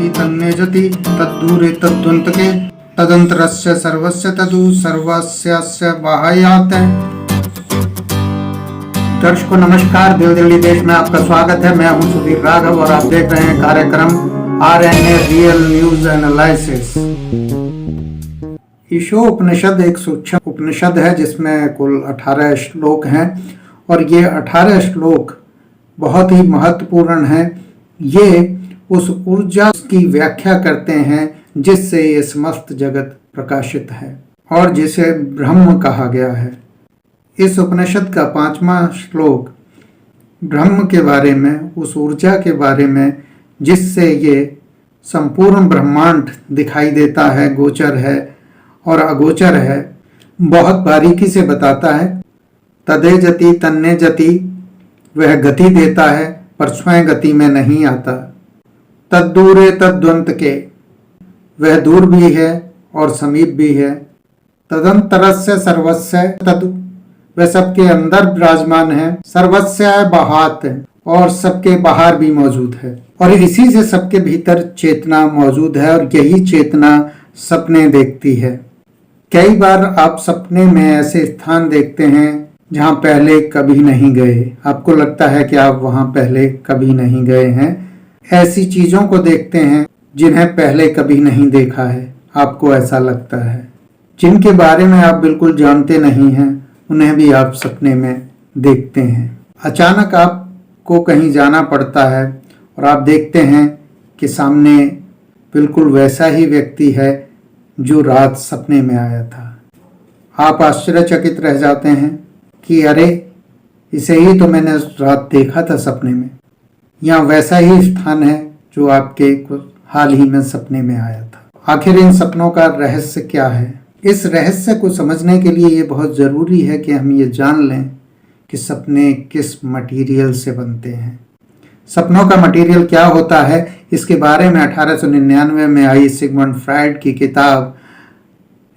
तन्ने जति तद्दूरे तद्वन्तके तदंतरस्य सर्वस्य तदु सर्वस्यास्य बाह्यात्। दर्शकों नमस्कार, देव दिल्ली देश में आपका स्वागत है। मैं हूं सुधीर राघव और आप देख रहे हैं कार्यक्रम आरएनए रियल न्यूज एनालिसिस। ईशो उपनिषद एक सूक्ष्म उपनिषद है जिसमें कुल 18 श्लोक हैं और ये 18 श्लोक बहुत ही महत्वपूर्ण हैं। ये उस ऊर्जा की व्याख्या करते हैं जिससे ये समस्त जगत प्रकाशित है और जिसे ब्रह्म कहा गया है। इस उपनिषद का 5वां श्लोक ब्रह्म के बारे में, उस ऊर्जा के बारे में जिससे ये संपूर्ण ब्रह्मांड दिखाई देता है, गोचर है और अगोचर है, बहुत बारीकी से बताता है। तदे जति तन्ने जति, वह गति देता है पर स्वयं गति में नहीं आता। तद्दूरे तद्वंत के, वह दूर भी है और समीप भी है। तदंतरस्य सर्वस्य तद, वह सबके अंदर विराजमान है। सर्वस्य बाहात, और सबके बाहर भी मौजूद है और इसी से सबके भीतर चेतना मौजूद है और यही चेतना सपने देखती है। कई बार आप सपने में ऐसे स्थान देखते हैं जहां पहले कभी नहीं गए। आपको लगता है कि आप वहां पहले कभी नहीं गए हैं। ऐसी चीजों को देखते हैं जिन्हें पहले कभी नहीं देखा है। आपको ऐसा लगता है जिनके बारे में आप बिल्कुल जानते नहीं हैं, उन्हें भी आप सपने में देखते हैं। अचानक आपको कहीं जाना पड़ता है और आप देखते हैं कि सामने बिल्कुल वैसा ही व्यक्ति है जो रात सपने में आया था। आप आश्चर्यचकित रह जाते हैं कि अरे, इसे ही तो मैंने रात देखा था सपने में। यहाँ वैसा ही स्थान है जो आपके हाल ही में सपने में आया था। आखिर इन सपनों का रहस्य क्या है? इस रहस्य को समझने के लिए ये बहुत ज़रूरी है कि हम ये जान लें कि सपने किस मटेरियल से बनते हैं। सपनों का मटेरियल क्या होता है, इसके बारे में 1899 में आई सिगमंड फ्रायड की किताब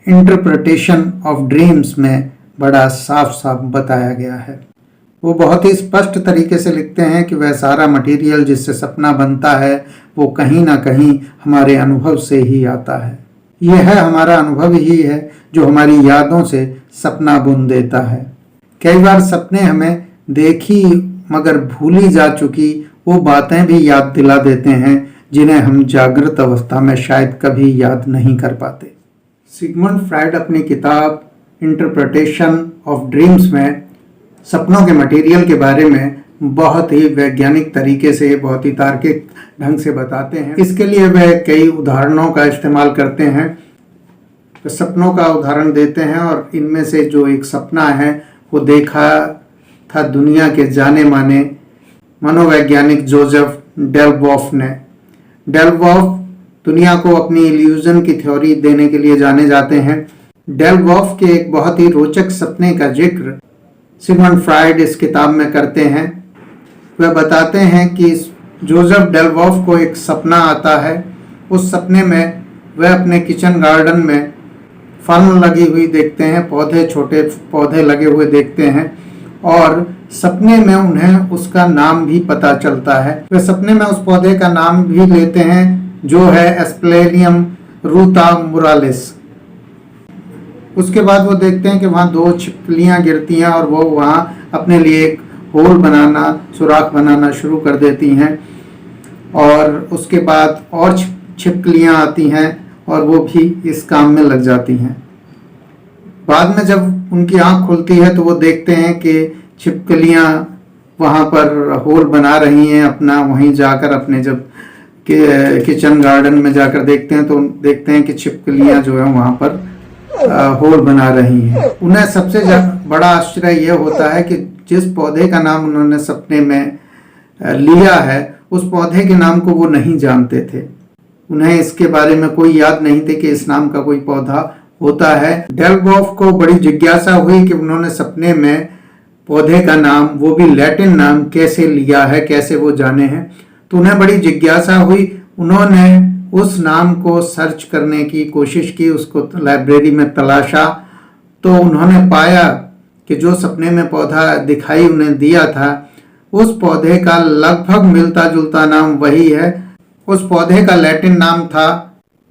इंटरप्रिटेशन ऑफ ड्रीम्स में बड़ा साफ साफ बताया गया है। वो बहुत ही स्पष्ट तरीके से लिखते हैं कि वह सारा मटेरियल जिससे सपना बनता है वो कहीं ना कहीं हमारे अनुभव से ही आता है। यह हमारा अनुभव ही है जो हमारी यादों से सपना बुन देता है। कई बार सपने हमें देखी मगर भूली जा चुकी वो बातें भी याद दिला देते हैं जिन्हें हम जागृत अवस्था में शायद कभी याद नहीं कर पाते। सिगमंड फ्रायड अपनी किताब इंटरप्रिटेशन ऑफ ड्रीम्स में सपनों के मटेरियल के बारे में बहुत ही वैज्ञानिक तरीके से, बहुत ही तार्किक ढंग से बताते हैं। इसके लिए वह कई उदाहरणों का इस्तेमाल करते हैं। तो सपनों का उदाहरण देते हैं और इनमें से जो एक सपना है वो देखा था दुनिया के जाने माने मनोवैज्ञानिक जोसेफ डेलबॉफ ने। डेलबॉफ दुनिया को अपनी इल्यूजन की थ्योरी देने के लिए जाने जाते हैं। डेलबॉफ के एक बहुत ही रोचक सपने का जिक्र सिगमंड फ्रायड इस किताब में करते हैं। वह बताते हैं कि जोसेफ डेलबॉफ को एक सपना आता है। उस सपने में वह अपने किचन गार्डन में फल लगी हुई देखते हैं, पौधे, छोटे पौधे लगे हुए देखते हैं और सपने में उन्हें उसका नाम भी पता चलता है। वे सपने में उस पौधे का नाम भी लेते हैं जो है एस्प्लेनियम रूता मुरालिस। उसके बाद वो देखते हैं कि वहाँ 2 छिपकलियाँ गिरती हैं और वो वहाँ अपने लिए एक होल बनाना, सुराख बनाना शुरू कर देती हैं और उसके बाद और छिपकलियाँ आती हैं और वो भी इस काम में लग जाती हैं। बाद में जब उनकी आँख खुलती है तो वो देखते हैं कि छिपकलियाँ वहाँ पर होल बना रही हैं अपना। वहीं जाकर अपने जब किचन गार्डन में जाकर देखते हैं तो देखते हैं कि छिपकलियाँ जो है वहाँ पर होल बना रही हैं। उन्हें सबसे बड़ा आश्चर्य यह होता है कि जिस पौधे का नाम उन्होंने सपने में लिया है उस पौधे के नाम को वो नहीं जानते थे। उन्हें इसके बारे में कोई याद नहीं थे कि इस नाम का कोई पौधा होता है। डेलबॉफ को बड़ी जिज्ञासा हुई कि उन्होंने सपने में पौधे का नाम, वो भी लैटिन नाम, कैसे लिया है, कैसे वो जाने हैं। तो उन्हें बड़ी जिज्ञासा हुई। उन्होंने उस नाम को सर्च करने की कोशिश की, उसको लाइब्रेरी में तलाशा तो उन्होंने पाया कि जो सपने में पौधा दिखाई उन्हें दिया था उस पौधे का लगभग मिलता जुलता नाम वही है उस पौधे का लैटिन नाम था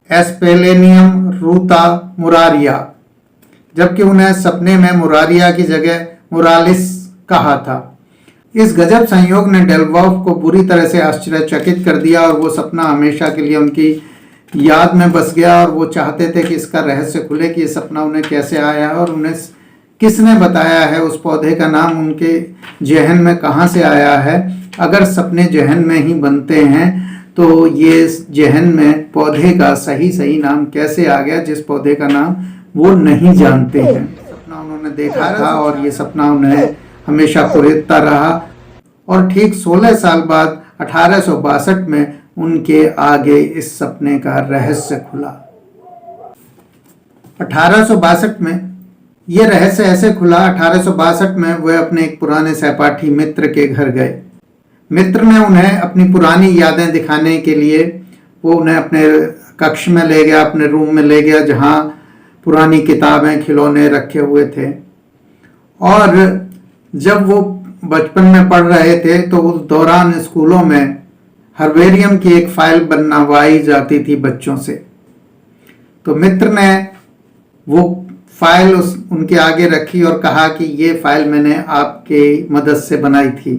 एस्पेलेनियम रूता मुरारिया, जबकि उन्हें सपने में मुरारिया की जगह मुरालिस कहा था। इस गजब संयोग ने डेलवॉल्फ को बुरी तरह से आश्चर्यचकित कर दिया और वो सपना हमेशा के लिए उनकी याद में बस गया और वो चाहते थे कि इसका रहस्य खुले कि ये सपना उन्हें कैसे आया है और उन्हें किसने बताया है, उस पौधे का नाम उनके जहन में कहाँ से आया है। अगर सपने जहन में ही बनते हैं तो ये जहन में पौधे का सही नाम कैसे आ गया जिस पौधे का नाम वो नहीं जानते हैं। सपना उन्होंने देखा था और ये सपना उन्हें हमेशा कुरेदता रहा और ठीक 16 साल बाद 1862 में उनके आगे इस सपने का रहस्य खुला। 1862 में यह रहस्य ऐसे खुला, 1862 में वह अपने एक पुराने सहपाठी मित्र के घर गए। मित्र ने उन्हें अपनी पुरानी यादें दिखाने के लिए वो उन्हें अपने कक्ष में ले गया, अपने रूम में ले गया जहाँ पुरानी किताबें खिलौने रखे हुए थे। और जब वो बचपन में पढ़ रहे थे तो उस दौरान स्कूलों में हर्बेरियम की एक फाइल बनवाई जाती थी बच्चों से। तो मित्र ने वो फाइल उनके आगे रखी और कहा कि ये फाइल मैंने आपके मदद से बनाई थी।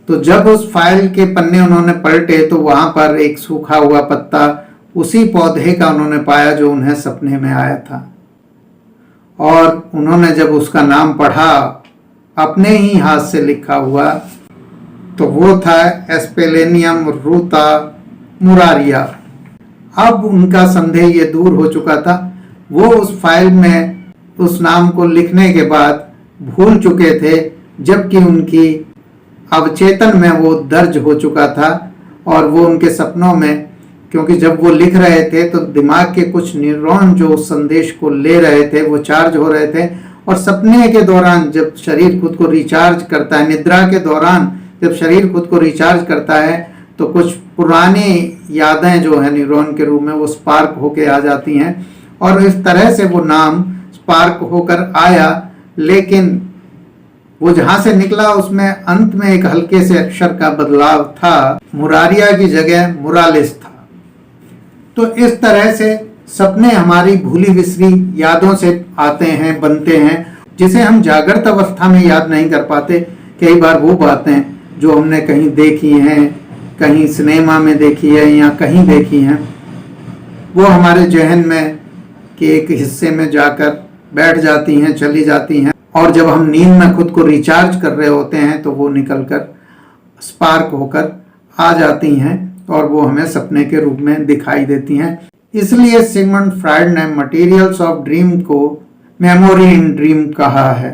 तो जब उस फाइल के पन्ने उन्होंने पलटे तो वहां पर एक सूखा हुआ पत्ता उसी पौधे का उन्होंने पाया जो उन्हें सपने में आया था। और उन्होंने जब उसका नाम पढ़ा अपने ही हाथ से लिखा हुआ तो वो था एस्पेलेनियम रूता मुरारिया। अब उनका संदेह ये दूर हो चुका था। वो उस फाइल में उस नाम को लिखने के बाद भूल चुके थे, जबकि उनकी अवचेतन में वो दर्ज हो चुका था। और वो उनके सपनों में, क्योंकि जब वो लिख रहे थे तो दिमाग के कुछ न्यूरॉन जो उस संदेश को ले रहे थे वो चार्ज हो रहे थे। और सपने के दौरान जब शरीर खुद को रिचार्ज करता है, निद्रा के दौरान जब शरीर खुद को रिचार्ज करता है तो कुछ पुरानी यादें जो है न्यूरॉन के रूप में वो स्पार्क होके आ जाती हैं। और इस तरह से वो नाम स्पार्क होकर आया, लेकिन वो जहां से निकला उसमें अंत में एक हल्के से अक्षर का बदलाव था, मुरारिया की जगह मुरालिस था। तो इस तरह से सपने हमारी भूली बिसरी यादों से आते हैं, बनते हैं, जिसे हम जागृत अवस्था में याद नहीं कर पाते। कई बार वो बातें जो हमने कहीं देखी हैं, कहीं सिनेमा में देखी है या कहीं देखी हैं, वो हमारे जहन में के एक हिस्से में जाकर बैठ जाती हैं, चली जाती हैं। और जब हम नींद में खुद को रिचार्ज कर रहे होते हैं तो वो निकलकर स्पार्क होकर आ जाती हैं और वो हमें सपने के रूप में दिखाई देती हैं। इसलिए सिगमंड फ्राइड ने मटेरियल्स ऑफ ड्रीम को मेमोरी इन ड्रीम कहा है,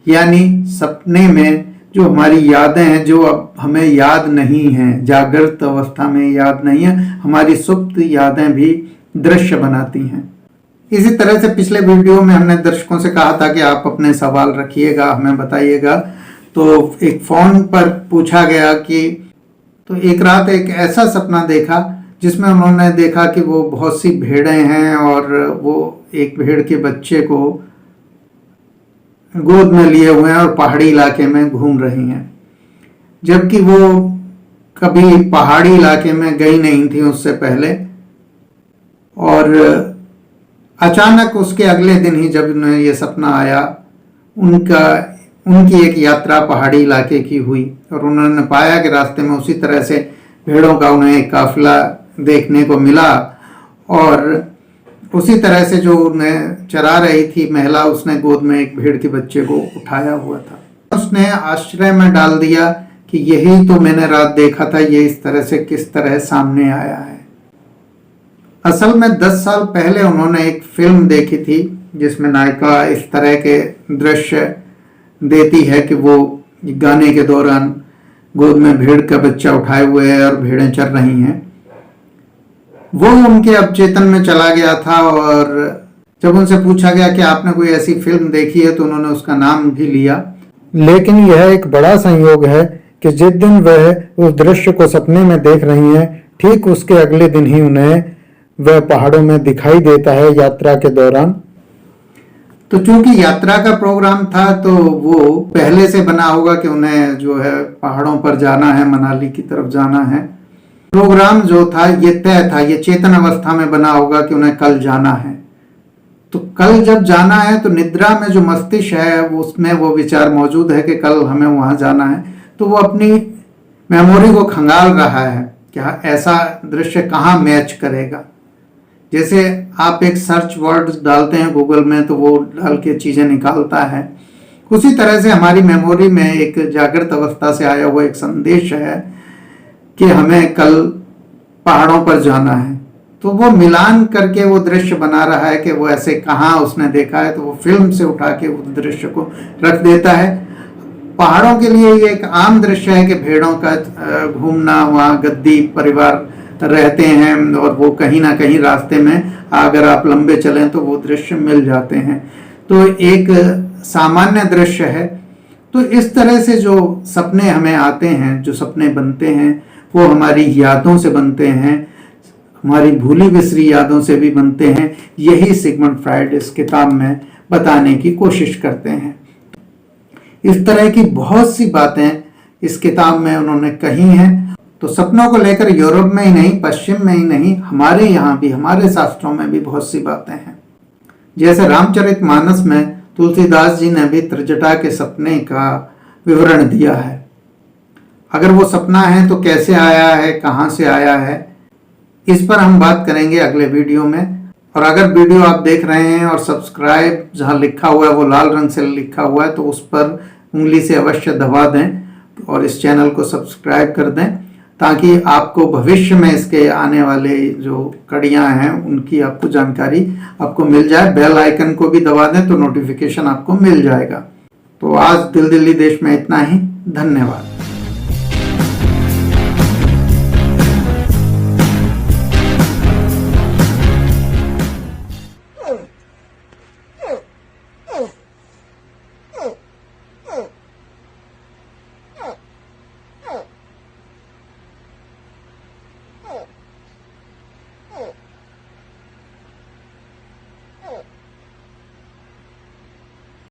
यानी सपने में जो हमारी यादें हैं जो अब हमें याद नहीं हैं, जागृत अवस्था में याद नहीं है, हमारी सुप्त यादें भी दृश्य बनाती हैं। इसी तरह से पिछले वीडियो में हमने दर्शकों से कहा था कि आप अपने सवाल रखिएगा, हमें बताइएगा। तो एक फोन पर पूछा गया कि तो एक रात एक ऐसा सपना देखा जिसमें उन्होंने देखा कि वो बहुत सी भेड़ें हैं और वो एक भेड़ के बच्चे को गोद में लिए हुए हैं और पहाड़ी इलाके में घूम रही हैं, जबकि वो कभी पहाड़ी इलाके में गई नहीं थी उससे पहले। और अचानक उसके अगले दिन ही जब उन्हें ये सपना आया, उनकी एक यात्रा पहाड़ी इलाके की हुई और उन्होंने पाया कि रास्ते में उसी तरह से भेड़ों का उन्हें एक काफिला देखने को मिला और उसी तरह से जो उन्हें चरा रही थी महिला, उसने गोद में एक भेड़ के बच्चे को उठाया हुआ था। उसने आश्चर्य में डाल दिया कि यही तो मैंने रात देखा था, ये इस तरह से किस तरह सामने आया है। असल में 10 साल पहले उन्होंने एक फिल्म देखी थी जिसमें नायिका इस तरह के दृश्य देती है कि वो गाने के दौरान गोद में भेड़ का बच्चा उठाए हुए है और भेड़ें चर रही हैं। वो उनके अवचेतन में चला गया था और जब उनसे पूछा गया कि आपने कोई ऐसी फिल्म देखी है तो उन्होंने उसका नाम भी लिया। लेकिन यह एक बड़ा संयोग है कि जिस दिन वह उस दृश्य को सपने में देख रही हैं, ठीक उसके अगले दिन ही उन्हें वह पहाड़ों में दिखाई देता है यात्रा के दौरान। तो चूंकि यात्रा का प्रोग्राम था तो वो पहले से बना होगा कि उन्हें जो है पहाड़ों पर जाना है, मनाली की तरफ जाना है। प्रोग्राम जो था ये तय था, ये चेतन अवस्था में बना होगा कि उन्हें कल जाना है। तो कल जब जाना है तो निद्रा में जो मस्तिष्क है उसमें वो विचार मौजूद है कि कल हमें वहां जाना है। तो वो अपनी मेमोरी को खंगाल रहा है कि ऐसा दृश्य कहाँ मैच करेगा। जैसे आप एक सर्च वर्ड डालते हैं गूगल में तो वो डाल के चीजें निकालता है, उसी तरह से हमारी मेमोरी में एक जागृत अवस्था से आया हुआ एक संदेश है कि हमें कल पहाड़ों पर जाना है। तो वो मिलान करके वो दृश्य बना रहा है कि वो ऐसे कहाँ उसने देखा है, तो वो फिल्म से उठा के उस दृश्य को रख देता है। पहाड़ों के लिए ये एक आम दृश्य है कि भेड़ों का घूमना, वहाँ गद्दी परिवार रहते हैं और वो कहीं ना कहीं रास्ते में अगर आप लंबे चलें तो वो दृश्य मिल जाते हैं। तो एक सामान्य दृश्य है। तो इस तरह से जो सपने हमें आते हैं, जो सपने बनते हैं, वो हमारी यादों से बनते हैं, हमारी भूली बिसरी यादों से भी बनते हैं। यही सिगमंड फ्रायड इस किताब में बताने की कोशिश करते हैं। इस तरह की बहुत सी बातें इस किताब में उन्होंने कही हैं। तो सपनों को लेकर यूरोप में ही नहीं, पश्चिम में ही नहीं, हमारे यहाँ भी, हमारे शास्त्रों में भी बहुत सी बातें हैं। जैसे रामचरितमानस में तुलसीदास जी ने भी त्रिजटा के सपने का विवरण दिया है। अगर वो सपना है तो कैसे आया है, कहाँ से आया है, इस पर हम बात करेंगे अगले वीडियो में। और अगर वीडियो आप देख रहे हैं और सब्सक्राइब जहाँ लिखा हुआ है वो लाल रंग से लिखा हुआ है तो उस पर उंगली से अवश्य दबा दें और इस चैनल को सब्सक्राइब कर दें, ताकि आपको भविष्य में इसके आने वाले जो कड़ियाँ हैं उनकी आपको जानकारी आपको मिल जाए। बेल आइकन को भी दबा दें तो नोटिफिकेशन आपको मिल जाएगा। तो आज दिल दिल्ली देश में इतना ही। धन्यवाद। Oh.